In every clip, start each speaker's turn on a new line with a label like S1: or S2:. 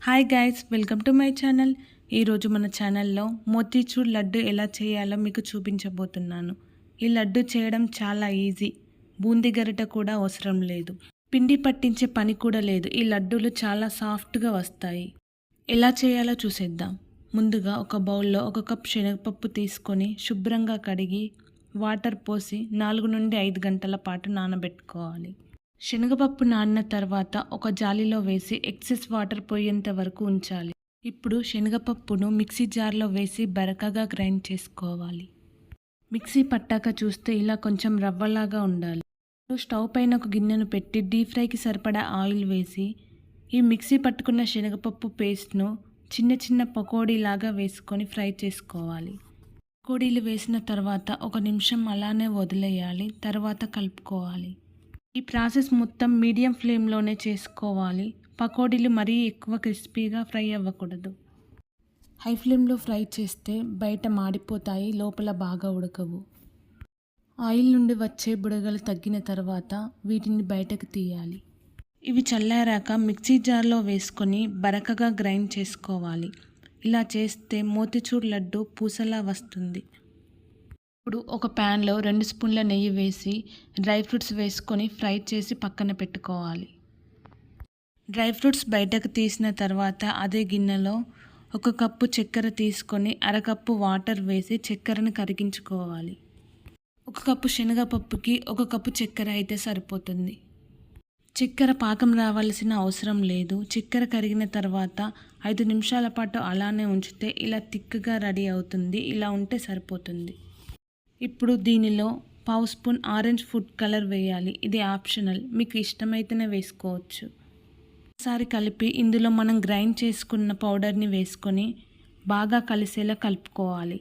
S1: Hi guys, welcome to my channel. ఈరోజు మన ఛానల్లో మోతీచూర్ లడ్డు ఎలా చేయాలో మీకు చూపించబోతున్నాను. ఈ లడ్డు చేయడం చాలా ఈజీ. బూందీ గరిట కూడా అవసరం లేదు. పిండి పట్టించే పని కూడా లేదు. ఈ లడ్డూలు చాలా సాఫ్ట్గా వస్తాయి. ఎలా చేయాలో చూసేద్దాం. ముందుగా ఒక బౌల్లో 1 కప్ శనగపప్పు తీసుకొని శుభ్రంగా కడిగి వాటర్ పోసి 4 నుండి 5 గంటల పాటు నానబెట్టుకోవాలి. శనగపప్పు నానిన తర్వాత ఒక జాలీలో వేసి ఎక్సెస్ వాటర్ పోయేంత వరకు ఉంచాలి. ఇప్పుడు శనగపప్పును మిక్సీ జార్లో వేసి బరకగా గ్రైండ్ చేసుకోవాలి. మిక్సీ పట్టాక చూస్తే ఇలా కొంచెం రవ్వలాగా ఉండాలి. స్టవ్ పైన ఒక గిన్నెను పెట్టి డీప్ ఫ్రైకి సరిపడా ఆయిల్ వేసి ఈ మిక్సీ పట్టుకున్న శనగపప్పు పేస్ట్ను చిన్న చిన్న పకోడీలాగా వేసుకొని ఫ్రై చేసుకోవాలి. పకోడీలు వేసిన తర్వాత 1 నిమిషం అలానే వదిలేయాలి. తర్వాత కలుపుకోవాలి. ఈ ప్రాసెస్ మొత్తం మీడియం ఫ్లేమ్లోనే చేసుకోవాలి. పకోడీలు మరీ ఎక్కువ క్రిస్పీగా ఫ్రై అవ్వకూడదు. హై ఫ్లేమ్లో ఫ్రై చేస్తే బయట మాడిపోతాయి, లోపల బాగా ఉడకవు. ఆయిల్ నుండి వచ్చే బుడగలు తగ్గిన తర్వాత వీటిని బయటకు తీయాలి. ఇవి చల్లారాక మిక్సీ జార్లో వేసుకొని బరకగా గ్రైండ్ చేసుకోవాలి. ఇలా చేస్తే మోతీచూర్ లడ్డు పూసలా వస్తుంది. ఇప్పుడు ఒక ప్యాన్లో 2 స్పూన్ల నెయ్యి వేసి డ్రై ఫ్రూట్స్ వేసుకొని ఫ్రై చేసి పక్కన పెట్టుకోవాలి. డ్రై ఫ్రూట్స్ బయటకు తీసిన తర్వాత అదే గిన్నెలో 1 కప్పు చక్కెర తీసుకొని అరకప్పు వాటర్ వేసి చక్కెరను కరిగించుకోవాలి. 1 కప్పు శనగపప్పుకి 1 కప్పు చక్కెర అయితే సరిపోతుంది. చక్కెర పాకం రావాల్సిన అవసరం లేదు. చక్కెర కరిగిన తర్వాత 5 నిమిషాల పాటు అలానే ఉంచితే ఇలా థిక్గా రెడీ అవుతుంది. ఇలా ఉంటే సరిపోతుంది. ఇప్పుడు దీనిలో 1/2 స్పూన్ ఆరెంజ్ ఫుడ్ కలర్ వేయాలి. ఇది ఆప్షనల్, మీకు ఇష్టమైతేనే వేసుకోవచ్చు. ఒకసారి కలిపి ఇందులో మనం గ్రైండ్ చేసుకున్న పౌడర్ని వేసుకొని బాగా కలిసేలా కలుపుకోవాలి.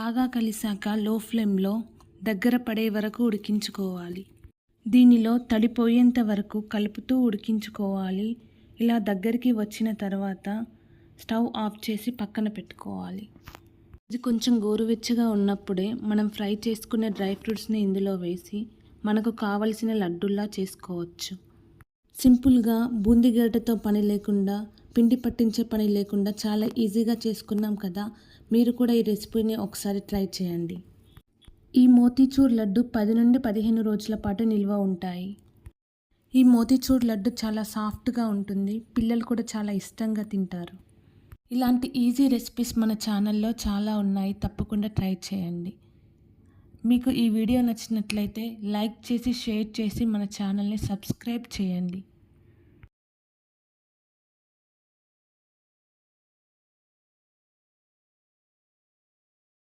S1: బాగా కలిసాక లో ఫ్లేమ్లో దగ్గర పడే వరకు ఉడికించుకోవాలి. దీనిలో తడిపోయేంత వరకు కలుపుతూ ఉడికించుకోవాలి. ఇలా దగ్గరికి వచ్చిన తర్వాత స్టవ్ ఆఫ్ చేసి పక్కన పెట్టుకోవాలి. ఇది కొంచెం గోరువెచ్చగా ఉన్నప్పుడే మనం ఫ్రై చేసుకున్న డ్రై ఫ్రూట్స్ని ఇందులో వేసి మనకు కావలసిన లడ్డూలా చేసుకోవచ్చు. సింపుల్గా బూందీ గరిటెతో పని లేకుండా, పిండి పట్టించే పని లేకుండా చాలా ఈజీగా చేసుకున్నాం కదా. మీరు కూడా ఈ రెసిపీని ఒకసారి ట్రై చేయండి. ఈ మోతీచూర్ లడ్డు 10 నుండి 15 రోజుల పాటు నిల్వ ఉంటాయి. ఈ మోతీచూర్ లడ్డు చాలా సాఫ్ట్గా ఉంటుంది. పిల్లలు కూడా చాలా ఇష్టంగా తింటారు. ఇలాంటి ఈజీ రెసిపీస్ మన ఛానల్లో చాలా ఉన్నాయి. తప్పకుండా ట్రై చేయండి. మీకు ఈ వీడియో నచ్చినట్లయితే లైక్ చేసి, షేర్ చేసి మన ఛానల్ని సబ్స్క్రైబ్ చేయండి.